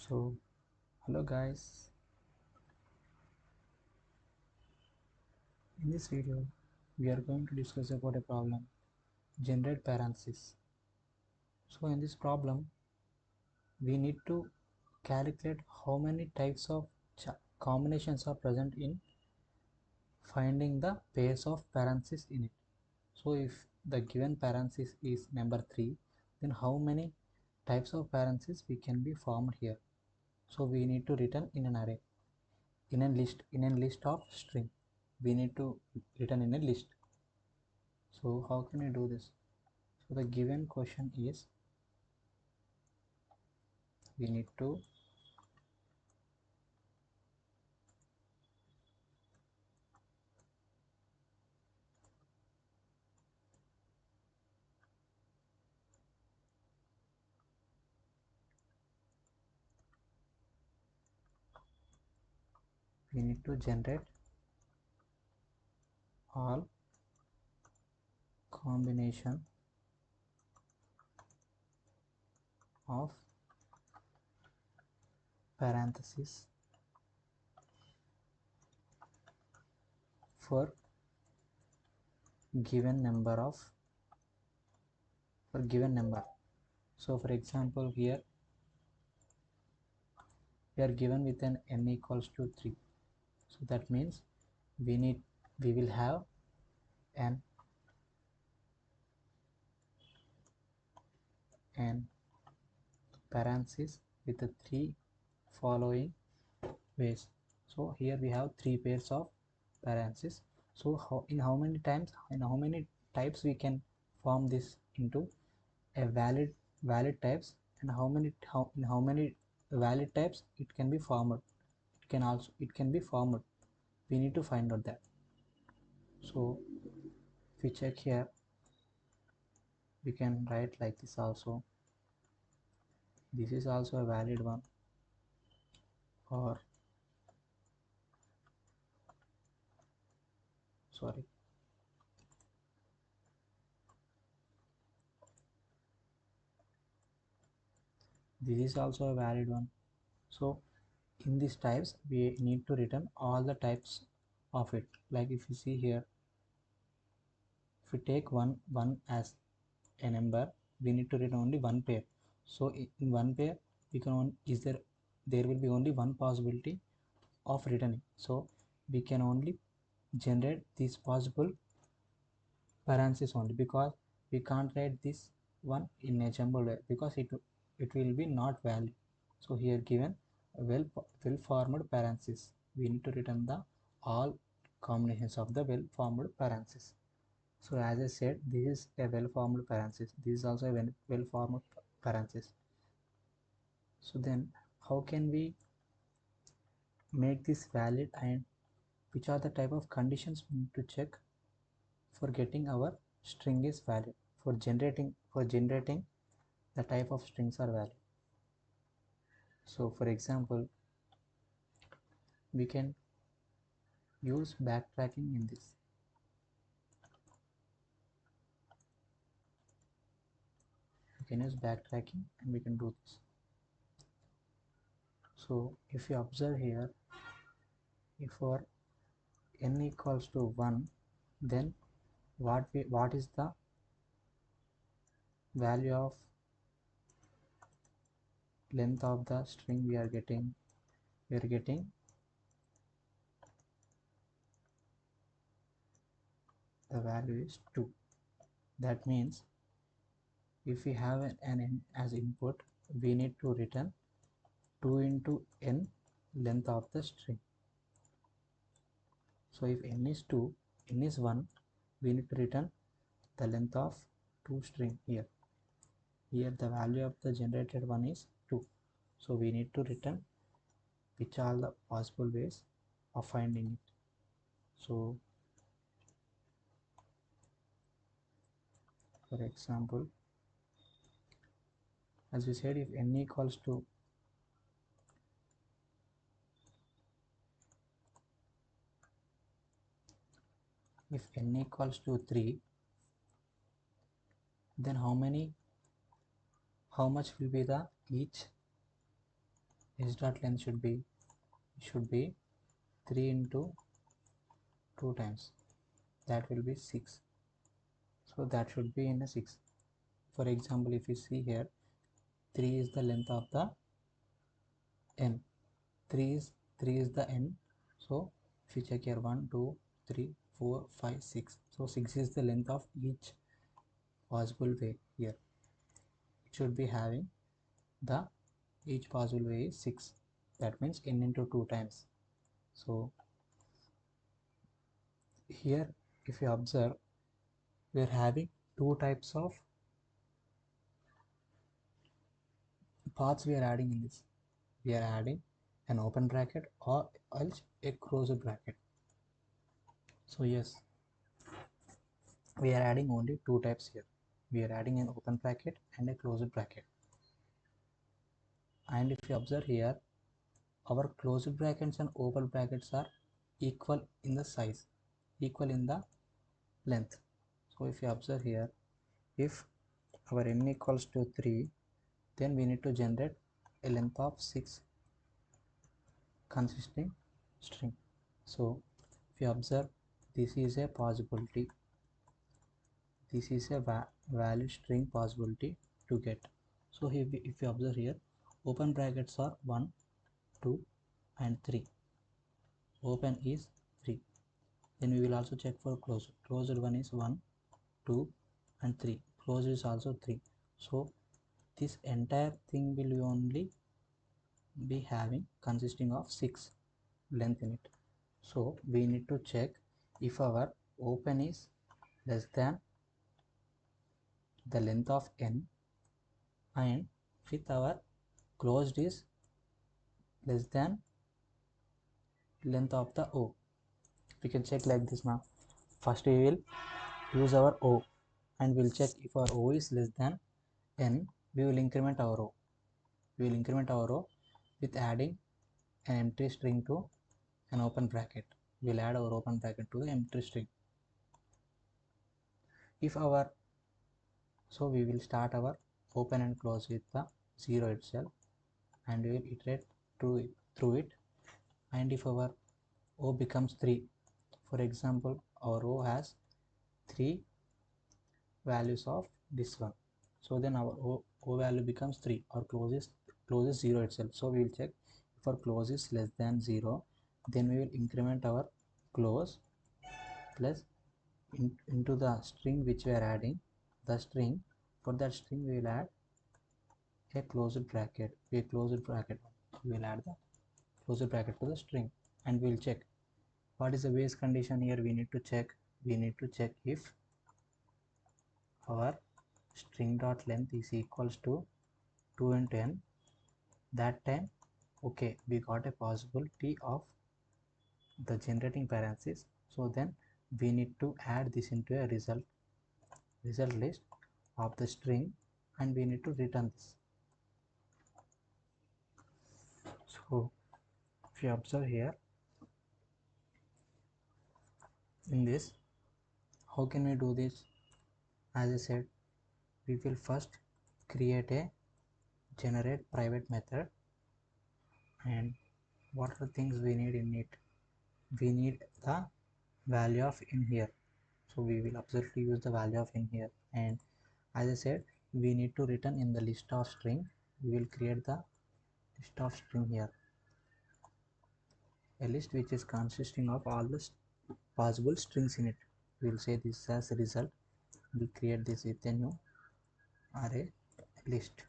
So, hello guys. In this video, we are going to discuss about a problem, generate parentheses. So, in this problem, we need to calculate how many types of combinations are present in finding the pairs of parentheses in it. So, if the given parenthesis is number 3, then how many types of parentheses we can be formed here. So, we need to return in an array, in a list of string. We need to return in a list. So how can we do this? So the given question is we need to generate all combination of parentheses for given number of given number. So for example, here we are given with an n equals to 3. So that means we will have an parenthesis with the 3 following ways. So here we have 3 pairs of parentheses. So how many types we can form this into a valid types, and in how many valid types it can be formed. It can be formed. We need to find out that. So if we check here, we can write like this also. This is also a valid one, or sorry, this is also a valid one. So in these types we need to return all the types of it. Like if you see here, if we take one as a number, we need to return only one pair. So in one pair we can there will be only one possibility of returning. So we can only generate these possible parentheses only, because we can't write this one in a jumbled way, because it will be not valid. So here given a well formed parenthesis, we need to return the all combinations of the well formed parenthesis. So as I said, this is a well formed parenthesis, this is also a well formed parenthesis. So then how can we make this valid, and which are the type of conditions we need to check for getting our string is valid, for generating the type of strings are valid. So for example, we can use backtracking in this. We can use backtracking and we can do this. So if you observe here, if for n equals to 1, then what is the value of length of the string we are getting? We are getting the value is 2. That means if we have an n as input, we need to return 2 into n length of the string. So if n is 2, n is 1, we need to return the length of 2 string here. Here the value of the generated one is 2. So we need to return which are the possible ways of finding it. So for example, as we said, if n equals to if n equals to 3, then how much will be the each h dot length should be 3 into 2 times, that will be 6. So that should be in a 6. For example, if you see here, 3 is the length of the n. 3 is the n. So if you check here, 1 2 3 4 5 6, so 6 is the length of each possible way. Here it should be having the each possible way is 6, that means n into 2 times. So here if you observe, we are having two types of paths we are adding in this. We are adding an open bracket or else a closed bracket. So yes, we are adding only two types here. We are adding an open bracket and a closed bracket. And if you observe here, our closed brackets and open brackets are equal in the size, equal in the length. So if you observe here, if our n equals to 3, then we need to generate a length of 6 consisting string. So if you observe, this is a possibility, this is a valid string possibility to get. So if you observe here, open brackets are 1 2 and 3. Open is 3. Then we will also check for closed. Closed one is 1 2 and 3. Closed is also 3. So this entire thing will only be having consisting of 6 length in it. So we need to check if our open is less than the length of n and with our closed is less than length of the O. We can check like this now. First we will use our O and we'll check if our O is less than n, we will increment our O. We will increment our O with adding an empty string to an open bracket. We will add our open bracket to the empty string. If our, so we will start our open and close with the 0 itself and we will iterate through it. And if our O becomes 3, for example, our O has 3 values of this one, so then our O value becomes 3, or close is 0 itself. So we will check if our close is less than 0, then we will increment our close plus into the string which we are adding the string. For that string we will add a closed bracket. We will add the closed bracket to the string and we will check what is the base condition here. We need to check if our string dot length is equals to 2 into n. That time, okay, we got a possibility of the generating parenthesis. So then we need to add this into a result list of the string and we need to return this. So if you observe here in this, how can we do this? As I said, we will first create a generate private method, and what are the things we need in it? We need the value of in here. So we will absolutely use the value of in here, and as I said, we need to return in the list of string. We will create the list of string here, a list which is consisting of all the possible strings in it. We will say this as a result. We create this with a new array list.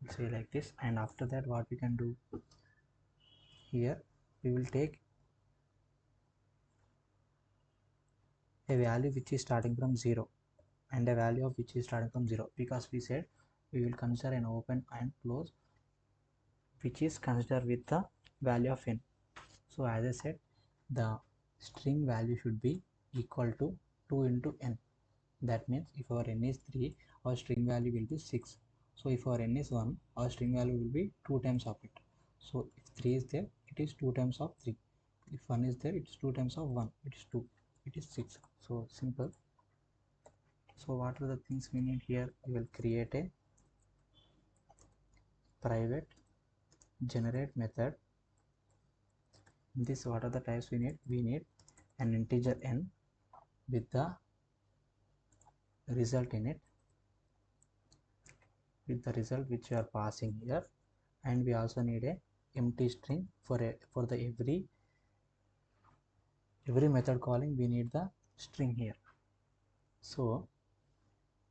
We'll say like this, and after that what we can do here, we will take a value which is starting from 0 and a value of which is starting from 0, because we said we will consider an open and close which is considered with the value of n. So as I said, the string value should be equal to 2 into n. That means if our n is 3, our string value will be 6. So if our n is 1, our string value will be 2 times of it. So if 3 is there, it is 2 times of 3. If 1 is there, it is 2 times of 1. It is 2. It is 6. So simple. So what are the things we need here? We will create a private generate method. In this, what are the types we need? We need an integer n with the result in it, with the result which we are passing here, and we also need a empty string for the every method calling. We need the string here. So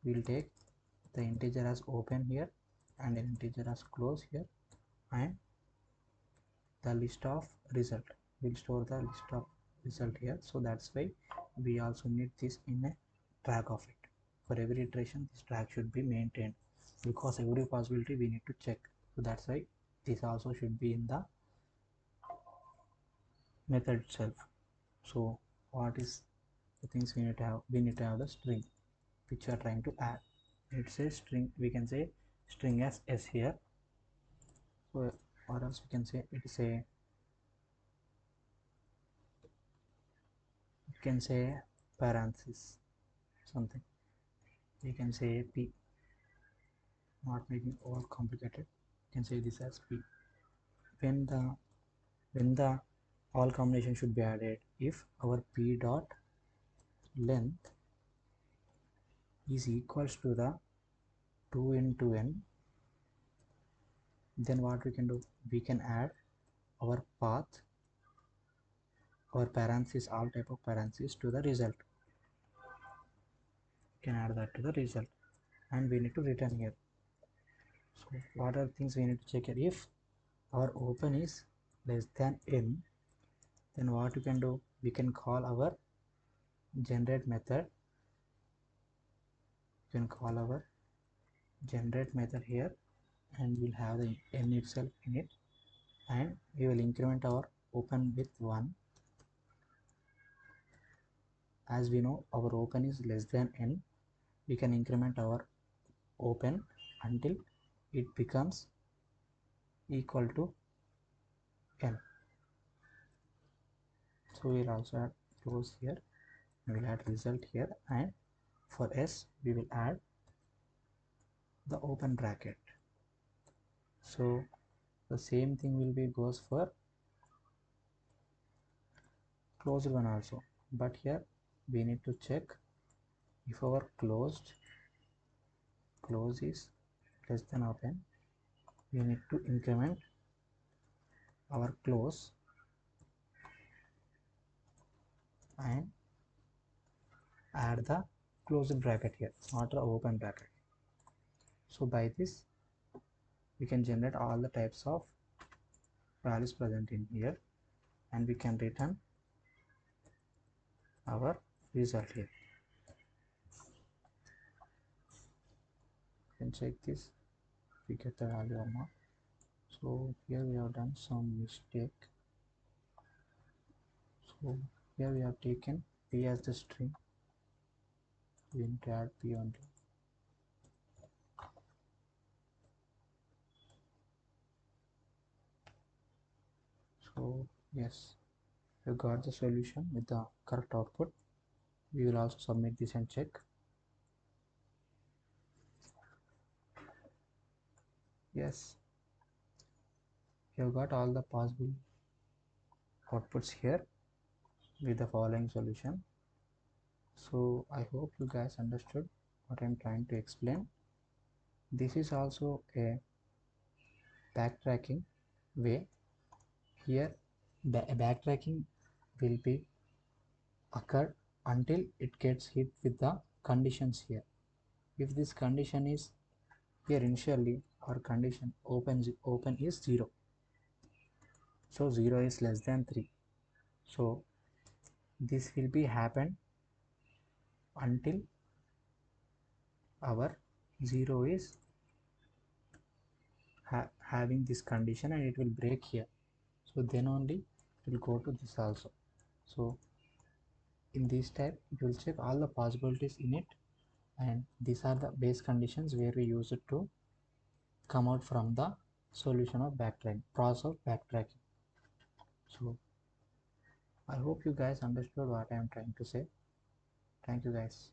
we'll take the integer as open here and an integer as close here, and the list of result, we'll store the list of result here. So that's why we also need this in a track of it. For every iteration, this track should be maintained, because every possibility we need to check. So that's why this also should be in the method itself. So what is the things we need to have? We need to have the string which we are trying to add. It's a string, we can say string as s here. So, or else we can say it is a, you can say parenthesis something, we can say p, not making all complicated, you can say this as p. When the all combination should be added, if our p dot length is equals to the 2 into n, then what we can do? We can add our path, our parenthesis, all type of parenthesis to the result. We can add that to the result, and we need to return here. So what are things we need to check here? If our open is less than n, then what we can do? We can call our generate method. You can call our generate method here, and we'll have the n itself in it, and we will increment our open with 1. As we know, our open is less than n, we can increment our open until it becomes equal to n. So we'll also add close here, we'll add result here, and for s we will add the open bracket. So the same thing will be goes for closed one also, but here we need to check if our close is less than open, we need to increment our close and add the closed bracket here, not the open bracket. So by this we can generate all the types of values present in here, and we can return our result here. You can check this, we get the value or not. So here we have done some mistake. So here we have taken p as the string, we need to add p only. So yes, we got the solution with the correct output. We will also submit this and check. Yes, we have got all the possible outputs here with the following solution. So I hope you guys understood what I'm trying to explain. This is also a backtracking way. Here backtracking will be occurred until it gets hit with the conditions here. If this condition is here, initially our condition open is 0, so 0 is less than 3, so this will be happen until our 0 is having this condition, and it will break here, so then only it will go to this also. So in this type it will check all the possibilities in it, and these are the base conditions where we use it to come out from the solution of backtracking, process of backtracking. So I hope you guys understood what I am trying to say. Thank you guys.